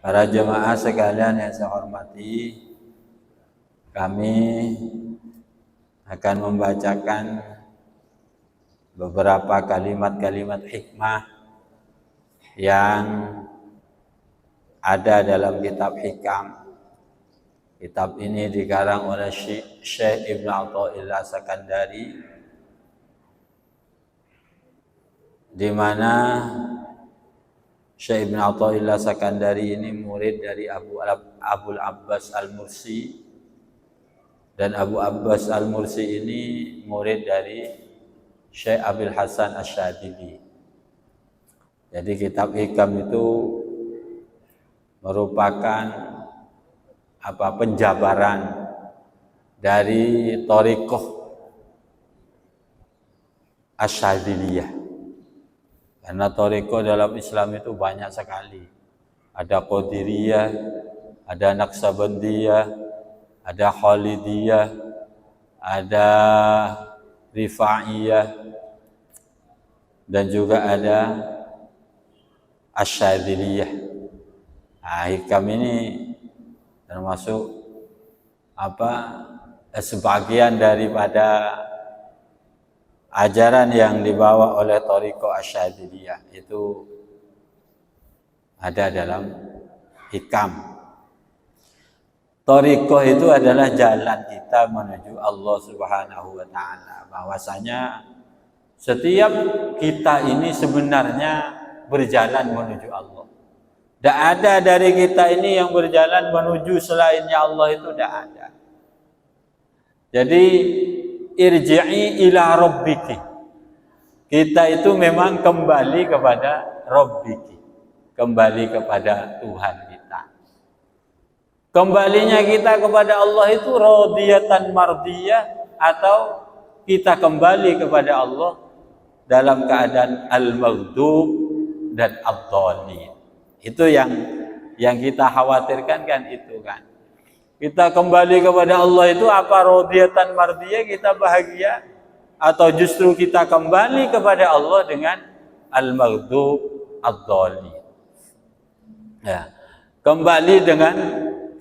Para jemaah sekalian yang saya hormati, kami akan membacakan beberapa kalimat-kalimat hikmah yang ada dalam kitab Hikam. Kitab ini dikarang oleh Syekh Ibn Athaillah Sakandari, di mana Syekh Ibn Athaillah Sakandari ini murid dari Abul Abbas Al-Mursi, dan Abu Abbas Al-Mursi ini murid dari Syekh Abil Hasan Asy-Syadzili. Jadi kitab Hikam itu merupakan penjabaran dari thariqah Asy-Syadziliyah. Karena thariqah dalam Islam itu banyak sekali. Ada Qadiriyah, ada Naqsabandiyah, ada Khalidiyah, ada Rifa'iyah, dan juga ada Asy-Syadziliyah. Nah, Hikam ini termasuk sebagian daripada ajaran yang dibawa oleh thariqah Asy-Syadziliyah, itu ada dalam Hikam. Thariqah itu adalah jalan kita menuju Allah Subhanahu wa taala. Bahwasanya setiap kita ini sebenarnya berjalan menuju Allah. Tidak ada dari kita ini yang berjalan menuju selainnya Allah, itu tidak ada. Jadi irji'i ila rabbiki. Kita itu memang kembali kepada rabbiki, kembali kepada Tuhan kita. Kembalinya kita kepada Allah itu radiyatan mardiyah, atau kita kembali kepada Allah dalam keadaan al-maghdub dan ad-dhalin. Itu yang kita khawatirkan kan, itu kan. Kita kembali kepada Allah itu apa? Radiyatan mardiyah, kita bahagia, atau justru kita kembali kepada Allah dengan al-maghdub ad-dhalin. Ya. Kembali dengan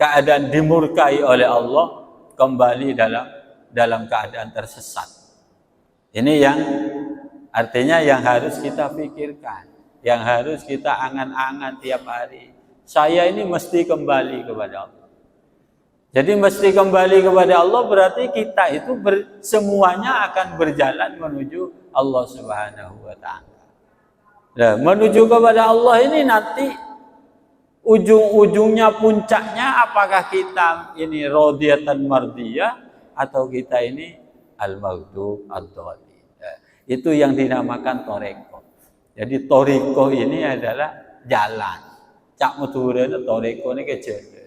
keadaan dimurkai oleh Allah, kembali dalam keadaan tersesat. Ini yang artinya yang harus kita pikirkan, yang harus kita angan-angan tiap hari. Saya ini mesti kembali kepada Allah. Jadi mesti kembali kepada Allah berarti kita itu semuanya akan berjalan menuju Allah Subhanahu wa taala. Nah, menuju kepada Allah ini nanti ujung-ujungnya, puncaknya, apakah kita ini radiyatan mardiyah atau kita ini al-maghdub ad-dhalin. Nah, itu yang dinamakan thariqah. Jadi thariqah ini adalah jalan. Cak meturene thariqah ini kejalan.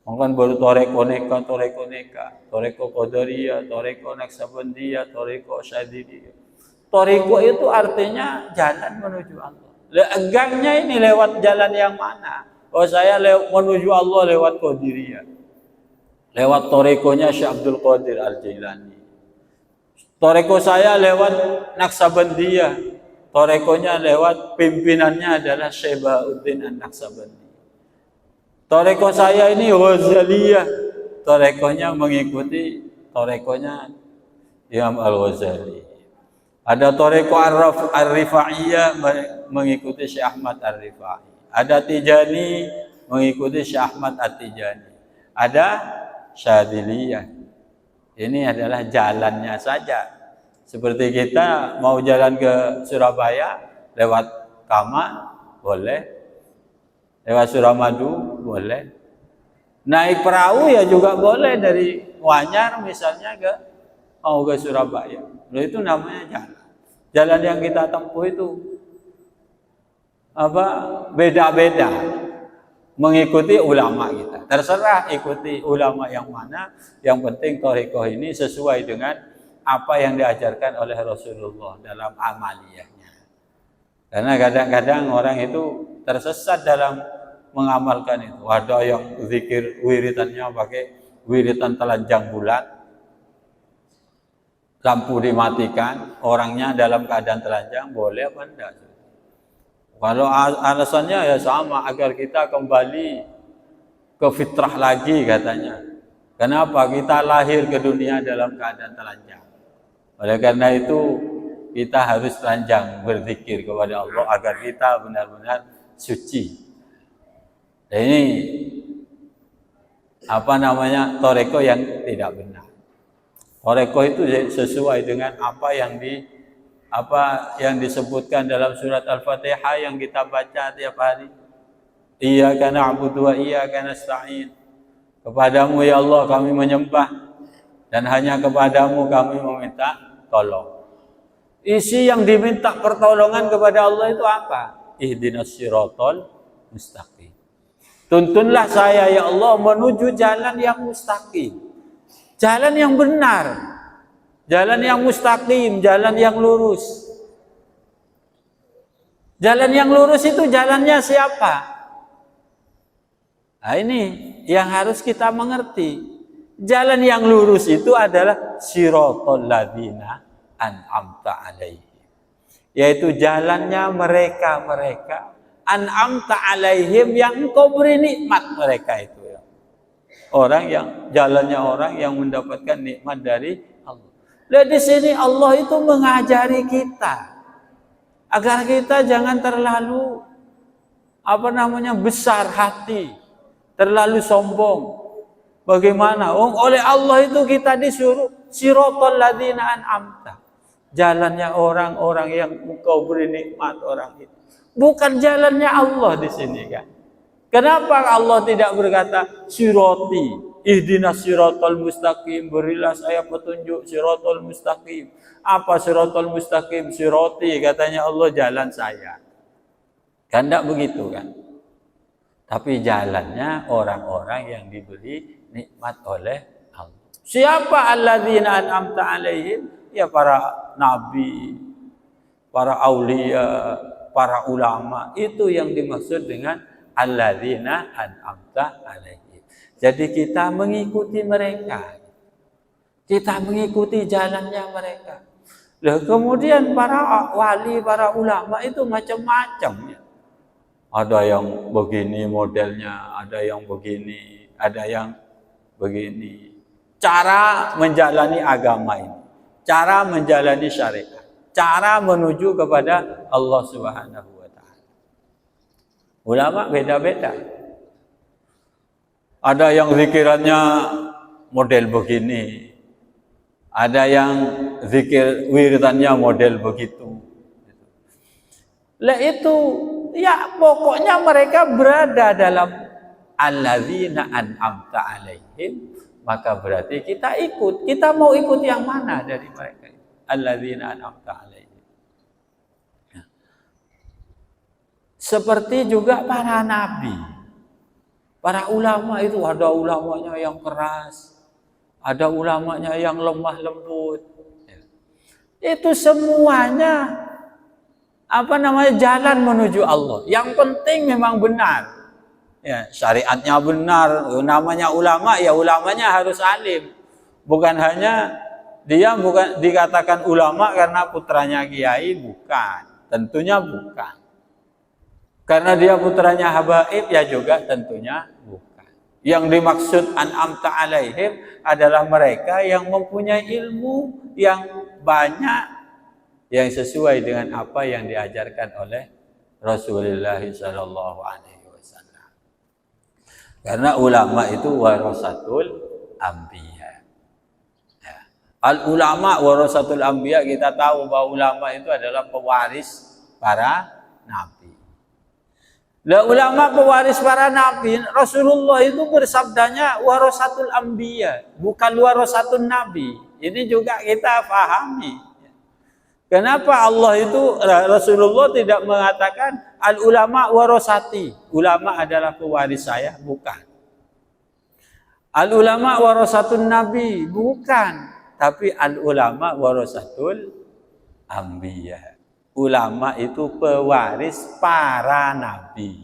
Mungkin baru thariqah Qadariyah, thariqah Naqsabandiyah, thariqah Syadziliyah. Thariqah itu artinya jalan menuju Allah. Gangnya ini lewat jalan yang mana? Oh, saya menuju Allah lewat Qadiriyah, lewat thariqahnya Syekh Abdul Qadir Al-Jailani. Thariqah saya lewat Naqsabandiyah, thariqahnya lewat pimpinannya adalah Syekh Bahauddin An-Naqsabandi. Thariqah saya ini Ghazaliyah, thariqahnya mengikuti thariqahnya Imam Al-Ghazali. Ada thariqah Ar-Rifa'iyah mengikuti Syekh Ahmad Ar-Rifai. Ada Tijani mengikuti Syekh Ahmad At-Tijani. Ada Syadziliyah. Ini adalah jalannya saja. Seperti kita mau jalan ke Surabaya lewat Kamal boleh, lewat Suramadu boleh, naik perahu ya juga boleh, dari Wanyar misalnya ke Surabaya. Nah, itu namanya jalan. Jalan yang kita tempuh itu beda-beda, mengikuti ulama kita. Terserah ikuti ulama yang mana, yang penting thariqah ini sesuai dengan apa yang diajarkan oleh Rasulullah dalam amaliyahnya. Karena kadang-kadang orang itu tersesat dalam mengamalkan itu. Ada yang zikir wiridannya pakai wiridan telanjang bulat, lampu dimatikan, orangnya dalam keadaan telanjang, boleh apa enggak? Kalau alasannya ya sama, agar kita kembali ke fitrah lagi katanya. Kenapa? Kita lahir ke dunia dalam keadaan telanjang. Oleh karena itu kita harus telanjang berzikir kepada Allah agar kita benar-benar suci. Dan ini toreko yang tidak benar. Toreko itu sesuai dengan apa yang disebutkan dalam surat Al-Fatihah yang kita baca tiap hari. Iyyaka na'budu wa iyyaka nasta'in. Kepadamu ya Allah kami menyembah dan hanya kepadamu kami meminta tolong. Isi yang diminta pertolongan kepada Allah itu apa? Ihdinas siratal mustaqim. Tuntunlah saya ya Allah menuju jalan yang mustaqim. Jalan yang benar. Jalan yang mustaqim, jalan yang lurus. Jalan yang lurus itu jalannya siapa? Nah ini yang harus kita mengerti. Jalan yang lurus itu adalah siratal ladzina an'amta alaihim. Yaitu jalannya mereka an'amta alaihim yang engkau beri nikmat mereka itu. Jalannya orang yang mendapatkan nikmat dari Allah. Lihat di sini Allah itu mengajari kita agar kita jangan terlalu besar hati, terlalu sombong. Bagaimana? Oleh Allah itu kita disuruh siratal ladzina an'amta. Jalannya orang-orang yang engkau beri nikmat orang itu. Bukan jalannya Allah di sini kan. Kenapa Allah tidak berkata sirati, ihdinas siratal mustaqim, berilah saya petunjuk siratal mustaqim. Apa siratal mustaqim? Sirati katanya Allah jalan saya. Kan tidak begitu kan? Tapi jalannya orang-orang yang diberi nikmat oleh Allah. Siapa alladzina an'amta alaihim? Ya para nabi, para aulia, para ulama. Itu yang dimaksud dengan alladzina an'amta alaihim. Jadi kita mengikuti mereka. Kita mengikuti jalannya mereka. Lah kemudian para wali, para ulama itu macam-macam ya. Ada yang begini modelnya, ada yang begini, ada yang begini. Cara menjalani agama ini, cara menjalani syariat, cara menuju kepada Allah Subhanahu wa taala. Ulama beda-beda. Ada yang zikirannya model begini. Ada yang zikir wiridannya model begitu. Lah itu ya pokoknya mereka berada dalam alladzina an'amta alaihim, maka berarti kita ikut. Kita mau ikut yang mana dari mereka? Alladzina an'amta alaihim. Seperti juga para nabi. Para ulama itu ada ulamanya yang keras, ada ulamanya yang lemah lembut. Itu semuanya jalan menuju Allah. Yang penting memang benar. Ya, syariatnya benar. Namanya ulama, ya ulamanya harus alim. Bukan hanya bukan dikatakan ulama karena putranya kiai, bukan. Tentunya bukan. Karena dia putranya habaib, ya juga tentunya bukan. Yang dimaksud an'amta alaihim adalah mereka yang mempunyai ilmu yang banyak, yang sesuai dengan apa yang diajarkan oleh Rasulullah sallallahu alaihi wasallam. Karena ulama itu warasatul anbiya. Ya. Al ulama warasatul anbiya, kita tahu bahwa ulama itu adalah pewaris para nabi. Lah ulama pewaris para nabi, Rasulullah itu bersabdanya warasatul anbiya, bukan warasatun nabi. Ini juga kita pahami. Kenapa Rasulullah tidak mengatakan al ulama warasati, ulama adalah pewaris saya, bukan. Al ulama warasatun nabi, bukan. Tapi al ulama warasatul anbiya. Ulama itu pewaris para nabi.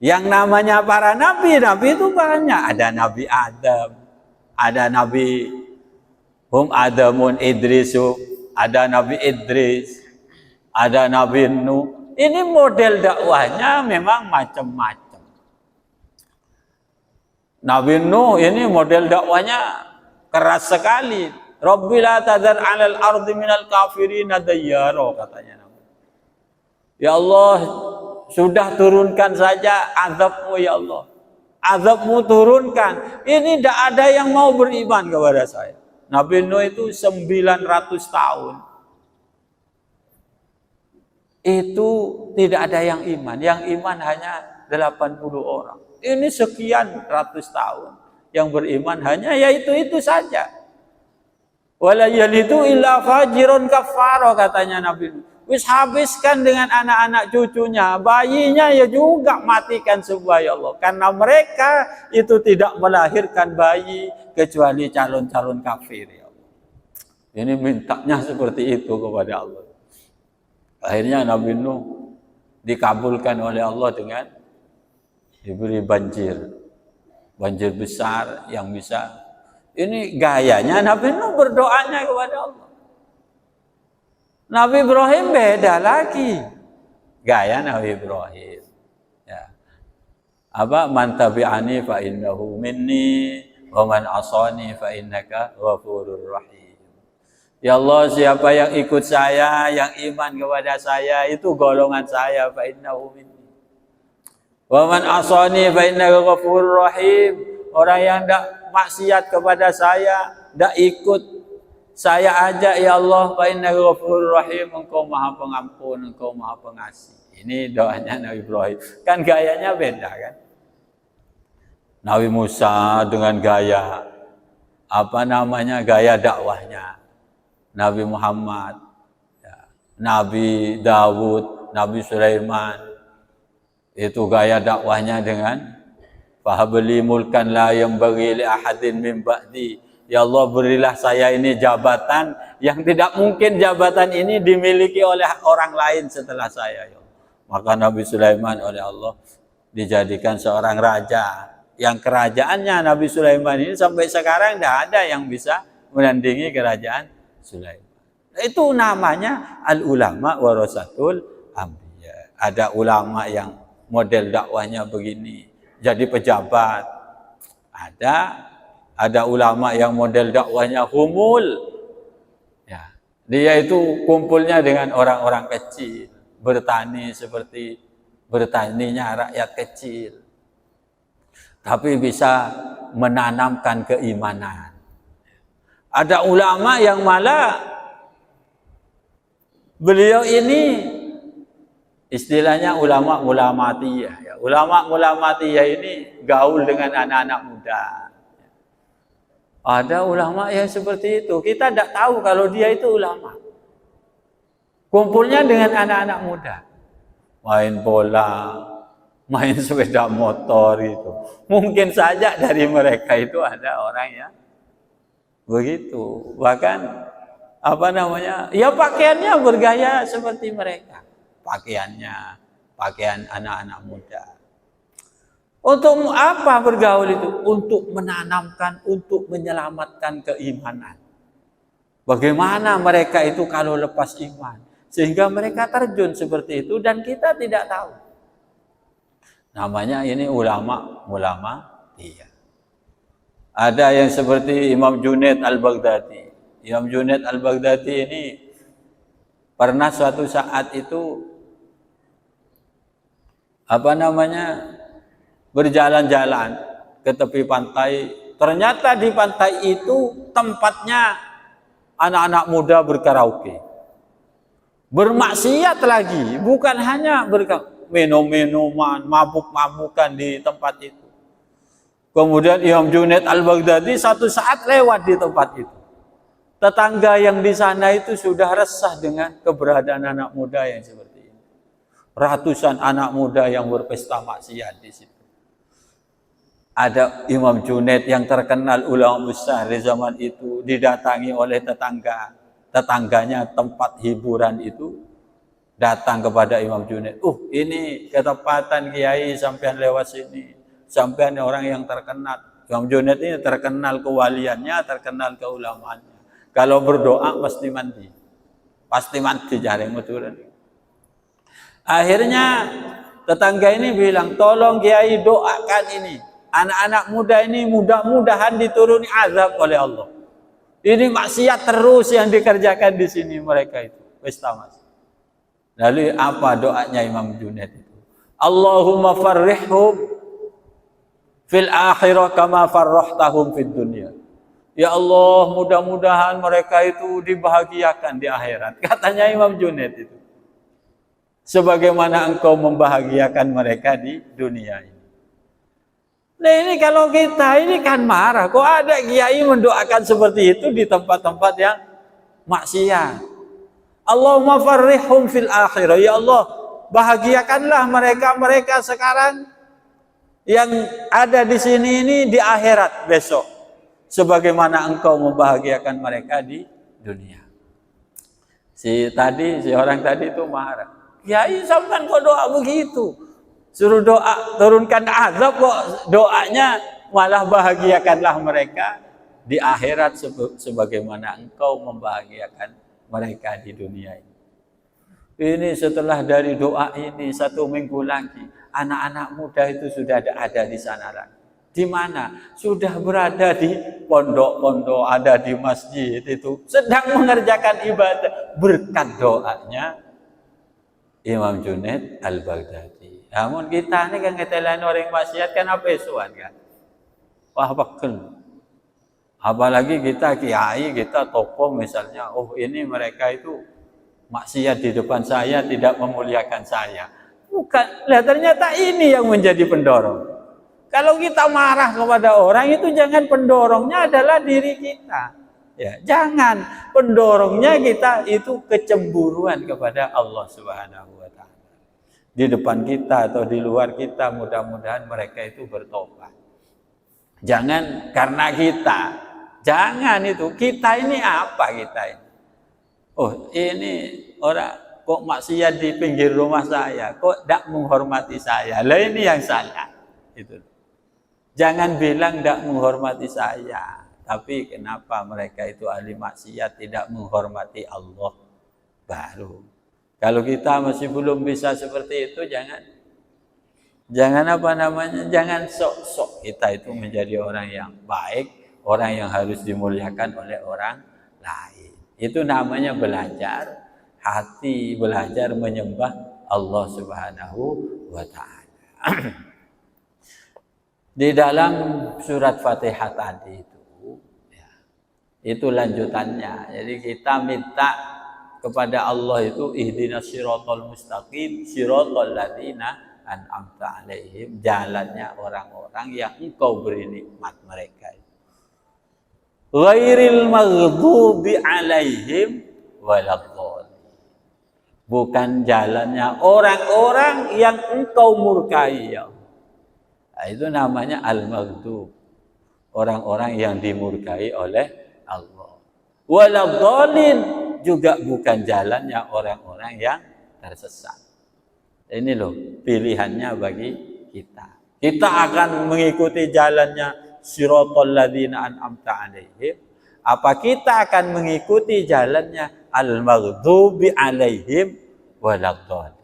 Yang namanya para nabi itu banyak. Ada Nabi Adam, ada Nabi Adamun Idrisu, ada Nabi Idris, ada Nabi Nuh. Ini model dakwahnya memang macam-macam. Nabi Nuh ini model dakwahnya keras sekali. Rabbi la tadhar 'alal ardi minal kafirin dayyara, katanya. Ya Allah, sudah turunkan saja azab-Mu ya Allah. Azab-Mu turunkan. Ini tidak ada yang mau beriman kepada saya. Nabi Nuh itu 900 tahun. Itu tidak ada yang iman. Yang iman hanya 80 orang. Ini sekian ratus tahun. Yang beriman hanya yaitu saja. Wala yalidu illa fajirun kafaro, katanya Nabi Nuh. Wis habiskan dengan anak-anak cucunya, bayinya ya juga matikan semua ya Allah. Karena mereka itu tidak melahirkan bayi kecuali calon-calon kafir ya Allah. Ini mintanya seperti itu kepada Allah. Akhirnya Nabi Nuh dikabulkan oleh Allah dengan diberi banjir. Banjir besar yang bisa. Ini gayanya Nabi Nuh berdoanya kepada Allah. Nabi Ibrahim beda lagi. Gaya Nabi Ibrahim. Ya. Apa? Man tabi'ani fa innahu minni wa man asani fa innaka ghafurur rahim. Ya Allah, siapa yang ikut saya, yang iman kepada saya, itu golongan saya, fa innahu minni. Wa man asani fa innaka ghafurur rahim. Orang yang tidak maksiat kepada saya, tidak ikut saya ajak ya Allah, fa innaka ghafurur rahim, engkau maha pengampun, engkau maha pengasih. Ini doanya Nabi Ibrahim. Kan gayanya beda kan? Nabi Musa dengan gaya gaya dakwahnya. Nabi Muhammad, ya. Nabi Dawud, Nabi Sulaiman, itu gaya dakwahnya dengan fahabli mulkan la yanbaghi li ahadin min ba'di. Ya Allah, berilah saya ini jabatan yang tidak mungkin jabatan ini dimiliki oleh orang lain setelah saya. Ya Allah. Maka Nabi Sulaiman oleh Allah dijadikan seorang raja. Yang kerajaannya Nabi Sulaiman ini sampai sekarang tidak ada yang bisa menandingi kerajaan Sulaiman. Itu namanya al-ulama warasatul anbiya. Ada ulama yang model dakwahnya begini, jadi pejabat. Ada ulama yang model dakwahnya humul. Ya, dia itu kumpulnya dengan orang-orang kecil, bertani seperti bertaninya rakyat kecil. Tapi bisa menanamkan keimanan. Ada ulama yang malah beliau ini istilahnya ulama mulamatiyah. Ya, ulama mulamatiyah ini gaul dengan anak-anak muda. Ada ulama yang seperti itu. Kita tidak tahu kalau dia itu ulama. Kumpulnya dengan anak-anak muda. Main bola, main sepeda motor itu. Mungkin saja dari mereka itu ada orang yang begitu. Bahkan ya pakaiannya bergaya seperti mereka. Pakaian anak-anak muda. Untuk apa bergaul itu? Untuk menanamkan, untuk menyelamatkan keimanan. Bagaimana mereka itu kalau lepas iman? Sehingga mereka terjun seperti itu dan kita tidak tahu. Namanya ini ulama iya. Ada yang seperti Imam Junaid Al-Baghdadi. Imam Junaid Al-Baghdadi ini pernah suatu saat itu berjalan-jalan ke tepi pantai. Ternyata di pantai itu tempatnya anak-anak muda berkaraoke. Bermaksiat lagi, bukan hanya minum-minuman, mabuk-mabukan di tempat itu. Kemudian Imam Junaid Al-Baghdadi satu saat lewat di tempat itu. Tetangga yang di sana itu sudah resah dengan keberadaan anak muda yang seperti ini. Ratusan anak muda yang berpesta maksiat di situ. Ada Imam Junaid yang terkenal ulama besar di zaman itu didatangi oleh tetangganya tempat hiburan itu datang kepada Imam Junaid. Ini ketepatan Kiai sampean lewat sini. Sampean orang yang terkenal. Imam Junaid ini terkenal kewaliannya, terkenal keulamaannya. Kalau berdoa pasti mandi. Pasti mandi jarang muturan. Akhirnya tetangga ini bilang, tolong Kiai doakan ini. Anak-anak muda ini mudah-mudahan dituruni azab oleh Allah. Ini maksiat terus yang dikerjakan di sini mereka itu. Wis tamas. Lalu apa doanya Imam Junaid itu? Allahumma farrihhum fil akhirah kama farrahtahum fid dunya. Ya Allah, mudah-mudahan mereka itu dibahagiakan di akhirat. Katanya Imam Junaid itu. Sebagaimana engkau membahagiakan mereka di dunia ini. Nah ini kalau kita ini kan marah. Kok ada kiai mendoakan seperti itu di tempat-tempat yang maksiat. Allahumma farrihhum fil akhirah. Ya Allah, bahagiakanlah mereka sekarang yang ada di sini ini di akhirat besok. Sebagaimana engkau membahagiakan mereka di dunia. Si orang tadi itu marah. Kiai sampean kok doa begitu? Suruh doa turunkan azab kok doanya malah bahagiakanlah mereka di akhirat sebagaimana engkau membahagiakan mereka di dunia ini. Ini setelah dari doa ini 1 minggu lagi anak-anak muda itu sudah ada di sana lagi. Di mana? Sudah berada di pondok-pondok, ada di masjid itu sedang mengerjakan ibadah berkat doanya Imam Junaid Al-Baghdadi. Namun kita ini kan ngetelan orang maksiat kan apa isuan kan? Wah bakal. Apalagi kita kiai, kita tokoh misalnya, oh ini mereka itu maksiat di depan saya, tidak memuliakan saya. Bukan, lah ternyata ini yang menjadi pendorong. Kalau kita marah kepada orang itu jangan pendorongnya adalah diri kita. Ya, jangan pendorongnya kita itu kecemburuan kepada Allah Subhanahu wa taala. Di depan kita atau di luar kita mudah-mudahan mereka itu bertobat. Jangan karena kita. Jangan itu. Kita ini apa kita ini? Oh, ini orang kok maksiat di pinggir rumah saya, kok tidak menghormati saya. Lah ini yang salah. Itu. Jangan bilang tidak menghormati saya. Tapi kenapa mereka itu ahli maksiat tidak menghormati Allah? Baru. Kalau kita masih belum bisa seperti itu, jangan jangan sok-sok kita itu menjadi orang yang baik, orang yang harus dimuliakan oleh orang lain. Itu namanya belajar hati, belajar menyembah Allah Subhanahu wa taala. Di dalam surat Fatihah tadi itu lanjutannya. Jadi kita minta kepada Allah itu ihdinas siratal mustaqim siratal ladzina an'amta alaihim, jalannya orang-orang yang engkau beri nikmat mereka. Ghairil maghdubi alaihim waladdallin. Bukan jalannya orang-orang yang engkau murkai ya. Nah, itu namanya al-maghdub. Orang-orang yang dimurkai oleh Allah. Waladdallin juga bukan jalannya orang-orang yang tersesat. Ini loh pilihannya bagi kita. Kita akan mengikuti jalannya siratal ladzina an'amta alaihim. Apa kita akan mengikuti jalannya al-maghdubi alaihim waladdallin?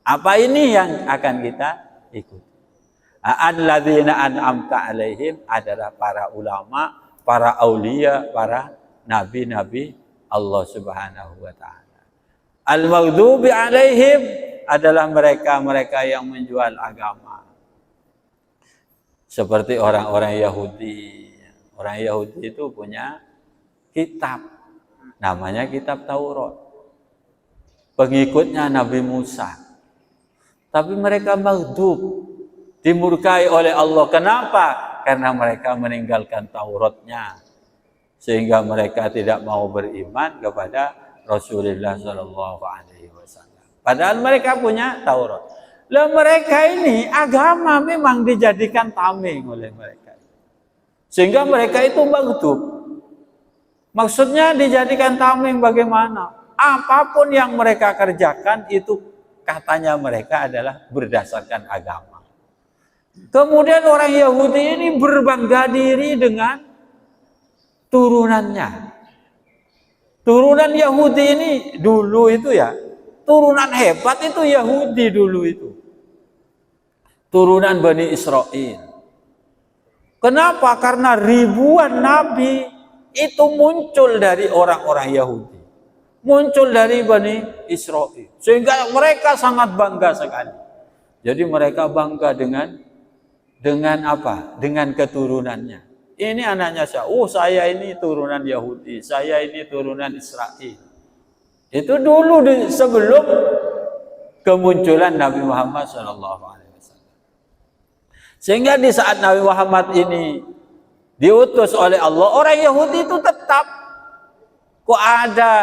Apa ini yang akan kita ikuti? Alladzina an'amta alaihim adalah para ulama, para aulia, para nabi-nabi Allah Subhanahu wa taala. Al-maghdubi alaihim adalah mereka-mereka yang menjual agama. Seperti orang-orang Yahudi. Orang Yahudi itu punya kitab. Namanya kitab Taurat. Pengikutnya Nabi Musa. Tapi mereka maghdub. Dimurkai oleh Allah. Kenapa? Karena mereka meninggalkan Tauratnya. Sehingga mereka tidak mau beriman kepada Rasulullah Shallallahu Alaihi Wasallam. Padahal mereka punya Taurat. Lah mereka ini agama memang dijadikan tameng oleh mereka. Sehingga mereka itu maghdub. Maksudnya dijadikan tameng bagaimana? Apapun yang mereka kerjakan itu katanya mereka adalah berdasarkan agama. Kemudian orang Yahudi ini berbangga diri dengan turunannya. Turunan Yahudi ini dulu itu ya, turunan hebat itu Yahudi dulu itu. Turunan Bani Israel. Kenapa? Karena ribuan nabi itu muncul dari orang-orang Yahudi. Muncul dari Bani Israel. Sehingga mereka sangat bangga sekali. Jadi mereka bangga dengan apa? Dengan keturunannya. Ini anaknya saya. Oh, saya ini turunan Yahudi. Saya ini turunan Israel. Itu dulu sebelum kemunculan Nabi Muhammad SAW. Sehingga di saat Nabi Muhammad ini diutus oleh Allah, orang Yahudi itu tetap kok ada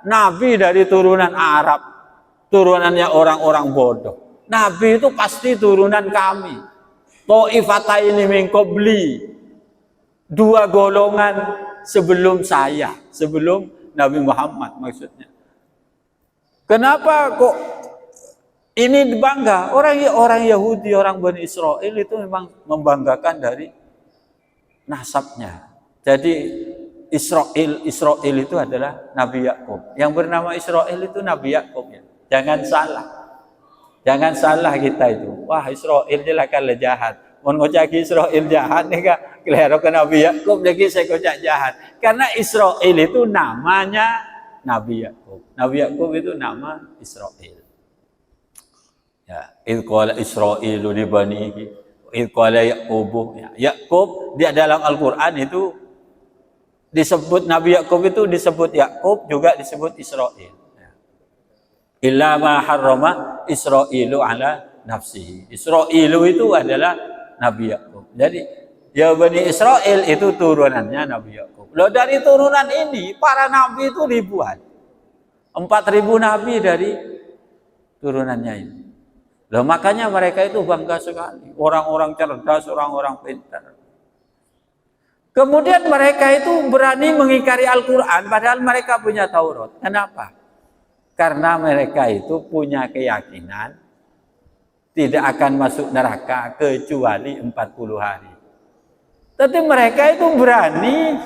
Nabi dari turunan Arab, turunannya orang-orang bodoh. Nabi itu pasti turunan kami. Ta'ifataini min qabli, dua golongan sebelum saya, sebelum Nabi Muhammad maksudnya. Kenapa kok ini bangga? Orang Yahudi, orang Bani Israel itu memang membanggakan dari nasabnya. Jadi Israel itu adalah Nabi Yakub. Yang bernama Israel itu Nabi Yakub ya. Jangan salah. Jangan salah kita itu. Wah, Israel jelas kan jahat. Mun ngocak Israel jahat nih kak. Kelihatan ke Nabi Yakub lagi saya kocak jahat. Karena Israel itu namanya Nabi Yakub. Nabi Yakub itu nama Israel. Ya, idh qala Israilu li banihi, idh qala Yaqub. Ya, Yakub dia dalam Al-Qur'an itu disebut Nabi Yakub itu disebut Yakub juga disebut Israel. Ya. Illa ma harrama Israilu ala nafsihi. Israilu itu adalah Nabi Yakub. Jadi ya Bani Israel itu turunannya Nabi Yakub. Loh dari turunan ini para nabi itu ribuan. 4.000 nabi dari turunannya ini. Loh makanya mereka itu bangga sekali. Orang-orang cerdas, orang-orang pintar. Kemudian mereka itu berani mengingkari Al-Quran padahal mereka punya Taurat. Kenapa? Karena mereka itu punya keyakinan tidak akan masuk neraka kecuali 40 hari. Tapi mereka itu berani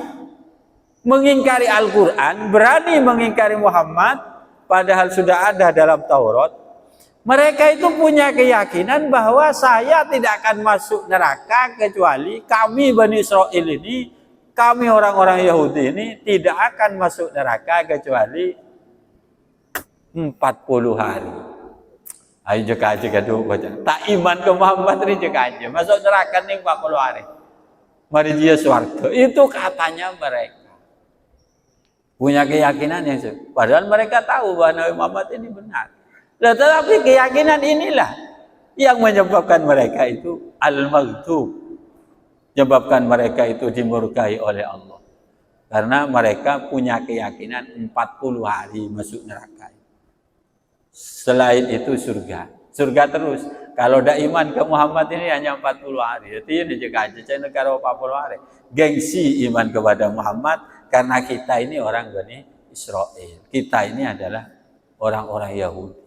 mengingkari Al-Quran, berani mengingkari Muhammad, padahal sudah ada dalam Taurat. Mereka itu punya keyakinan bahwa saya tidak akan masuk neraka kecuali kami Bani Israel ini, kami orang-orang Yahudi ini tidak akan masuk neraka kecuali 40 hari. Ayo jeka aja gaduh baca. Tak iman ke Muhammad ini jeka aja. Masuk neraka nih 40 hari. Mari dia swarga. Itu katanya mereka. Punya keyakinan yang padahal mereka tahu bahwa Nabi Muhammad ini benar. Tetapi keyakinan inilah yang menyebabkan mereka itu al-maghdub. Menyebabkan mereka itu dimurkai oleh Allah. Karena mereka punya keyakinan 40 hari masuk neraka. Selain itu surga. Surga terus. Kalau ada iman ke Muhammad ini hanya 40 hari. Jadi ini juga aja negara 40 hari. Gengsi iman kepada Muhammad karena kita ini orang Bani Israel. Kita ini adalah orang-orang Yahudi.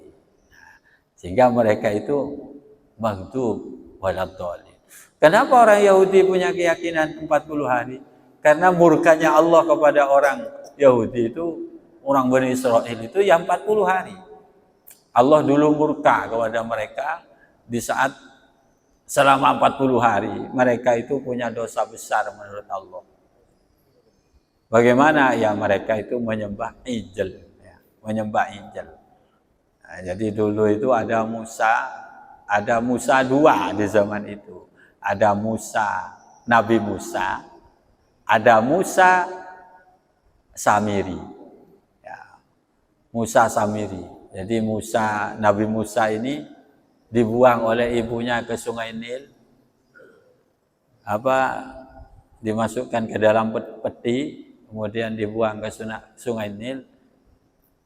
Sehingga mereka itu maghdub waladhdallin. Kenapa orang Yahudi punya keyakinan 40 hari? Karena murkanya Allah kepada orang Yahudi itu, orang Bani Israel itu yang 40 hari. Allah dulu murka kepada mereka di saat selama 40 hari. Mereka itu punya dosa besar menurut Allah. Bagaimana? Ya mereka itu menyembah ijel. Ya, menyembah ijel. Nah, jadi dulu itu ada Musa 2 di zaman itu. Ada Musa, Nabi Musa, ada Musa Samiri. Ya, Musa Samiri. Jadi Nabi Musa ini dibuang oleh ibunya ke Sungai Nil. Dimasukkan ke dalam peti, kemudian dibuang ke Sungai Nil.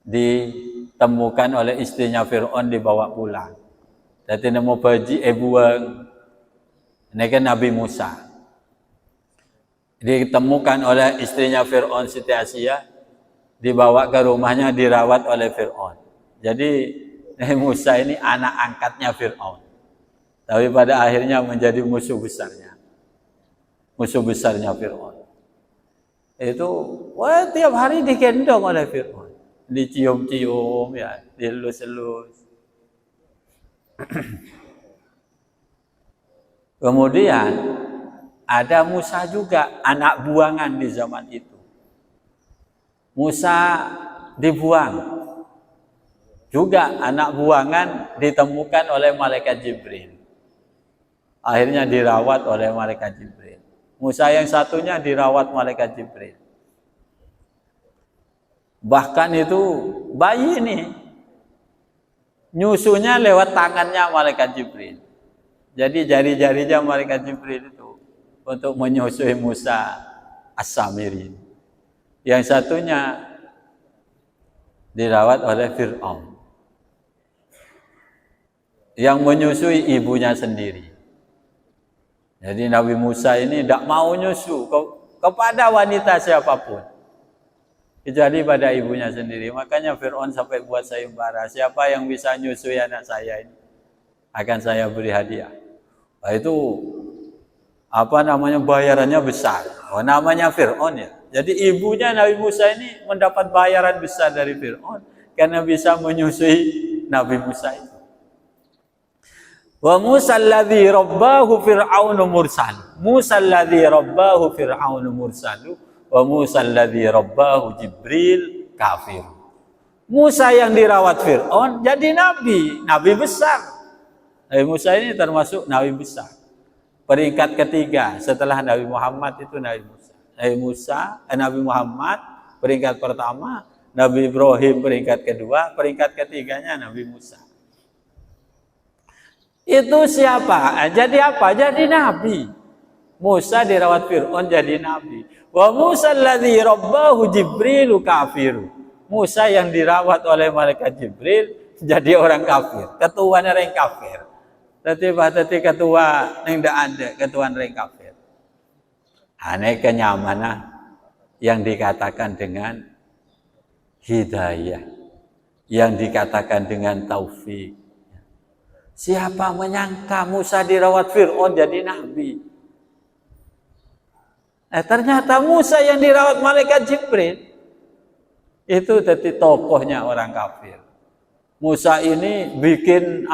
Ditemukan oleh istrinya Fir'aun dibawa pulang. Jadi nemu baji buang. Ini kan Nabi Musa. Ditemukan oleh istrinya Fir'aun Siti Asia, dibawa ke rumahnya dirawat oleh Fir'aun. Jadi Nabi Musa ini anak angkatnya Fir'aun. Tapi pada akhirnya menjadi musuh besarnya. Musuh besarnya Fir'aun. Itu tiap hari digendong oleh Fir'aun. dicium-cium ya, dilus-elus. Kemudian ada Musa juga, anak buangan di zaman itu. Musa dibuang. Juga anak buangan ditemukan oleh malaikat Jibril. Akhirnya dirawat oleh malaikat Jibril. Musa yang satunya dirawat malaikat Jibril. Bahkan itu bayi ini nyusunya lewat tangannya malaikat Jibril. Jadi jari-jarinya malaikat Jibril itu untuk menyusui Musa As-Samiri. Yang satunya dirawat oleh Fir'aun. Yang menyusui ibunya sendiri. Jadi Nabi Musa ini tidak mau nyusu kepada wanita siapapun. Kecuali pada ibunya sendiri. Makanya Fir'aun sampai buat sayembara. Siapa yang bisa nyusui anak saya ini, akan saya beri hadiah. Nah, itu bayarannya besar. Oh, namanya Fir'aun ya. Jadi ibunya Nabi Musa ini mendapat bayaran besar dari Fir'aun karena bisa menyusui Nabi Musa itu. Wa Musa alladhi rabbahu Fir'aunu mursal. Musa alladhi rabbahu Fir'aunu mursalu. Wa Musa alladhi rabbahu Jibril kafir. Musa yang dirawat Fir'aun jadi nabi besar. Nabi Musa ini termasuk nabi besar. Peringkat ketiga setelah Nabi Muhammad itu Nabi Muhammad peringkat pertama, Nabi Ibrahim peringkat kedua, peringkat ketiganya Nabi Musa. Itu siapa? Jadi apa? Jadi nabi. Musa dirawat Fir'aun jadi nabi. Wa Musa alladhi rabbahu Jibrilu kafiru. Musa yang dirawat oleh malaikat Jibril jadi orang kafir. Ketuanya orang kafir. Tetapi ketua yang tidak ada, ketua orang kafir. Aneh kenyamanan yang dikatakan dengan hidayah. Yang dikatakan dengan taufik. Siapa menyangka Musa dirawat Fir'aun jadi nabi? Ternyata Musa yang dirawat malaikat Jibril itu jadi tokohnya orang kafir. Musa ini bikin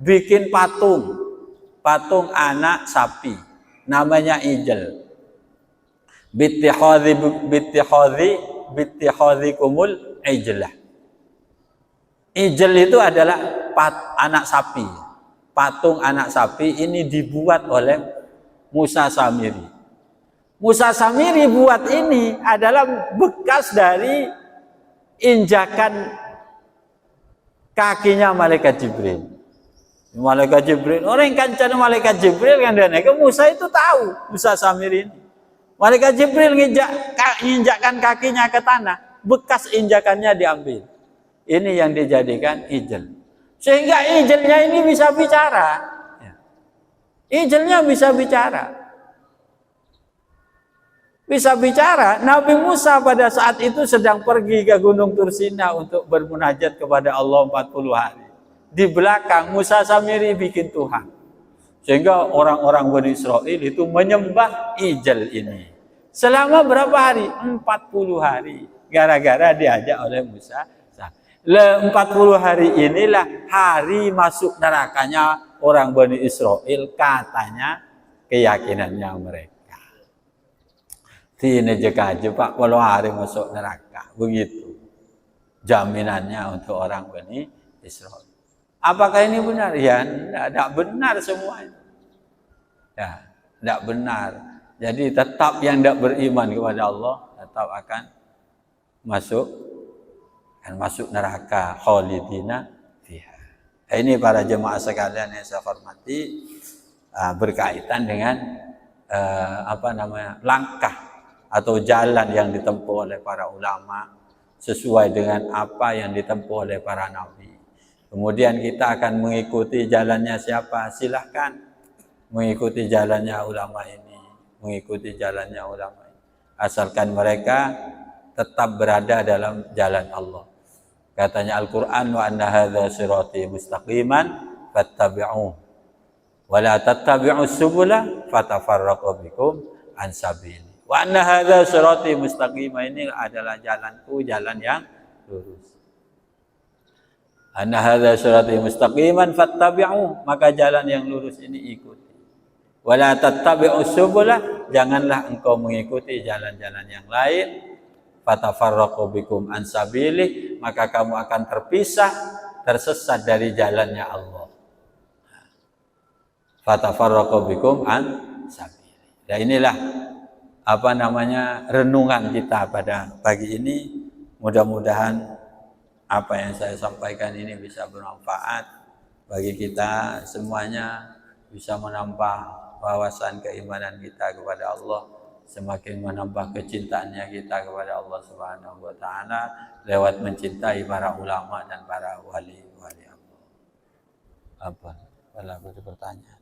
bikin patung anak sapi, namanya Ijel. Bittikhadhi kumul ijlah. Ijel itu adalah anak sapi. Patung anak sapi ini dibuat oleh Musa Samiri. Musa Samiri buat ini adalah bekas dari injakan kakinya malaikat Jibril. Malaikat Jibril, orang kancan malaikat Jibril kan dia naik. Musa itu tahu, Musa Samiri ini. Malaikat Jibril menginjakkan kakinya ke tanah, bekas injakannya diambil. Ini yang dijadikan ijel. Sehingga ijelnya ini bisa bicara. Ijelnya bisa bicara. Bisa bicara. Nabi Musa pada saat itu sedang pergi ke Gunung Tursina untuk bermunajat kepada Allah 40 hari. Di belakang Musa Samiri bikin Tuhan. Sehingga orang-orang Bani Israel itu menyembah ijel ini. Selama berapa hari? 40 hari. Gara-gara diajak oleh Musa. 40 hari inilah hari masuk nerakanya orang Bani Israel, katanya keyakinannya mereka. Ini aja Pak, kalau hari masuk neraka. Begitu jaminannya untuk orang Bani Israel. Apakah ini benar? Ya, tidak benar semua itu. Ya, tidak benar. Jadi tetap yang tidak beriman kepada Allah tetap akan masuk neraka, khalidina fiha. Ini para jemaah sekalian yang saya hormati, berkaitan dengan langkah atau jalan yang ditempuh oleh para ulama sesuai dengan apa yang ditempuh oleh para nabi. Kemudian kita akan mengikuti jalannya siapa? Silahkan mengikuti jalannya ulama ini, mengikuti jalannya ulama ini. Asalkan mereka tetap berada dalam jalan Allah. Katanya Al-Quran, wa anna hadha sirati mustaqiman fattabi'uh wa la tattabi'us subula fatafarraqu bikum an sabili. Wa anna hadza sirati mustaqim, ini adalah jalanku, jalan yang lurus. Anna hadza sirati mustaqiman fattabi'u, maka jalan yang lurus ini ikuti. Wala tattabi'us subula, janganlah engkau mengikuti jalan-jalan yang lain. Fatafarraqu bikum an sabilih, maka kamu akan terpisah, tersesat dari jalannya Allah. Fatafarraqu bikum an sabilih. Dan inilah renungan kita pada pagi ini. Mudah-mudahan apa yang saya sampaikan ini bisa bermanfaat bagi kita semuanya, bisa menambah wawasan keimanan kita kepada Allah, semakin menambah kecintaannya kita kepada Allah Subhanahu wa taala lewat mencintai para ulama dan para wali-wali Allah. Apa? Kalau ada pertanyaan.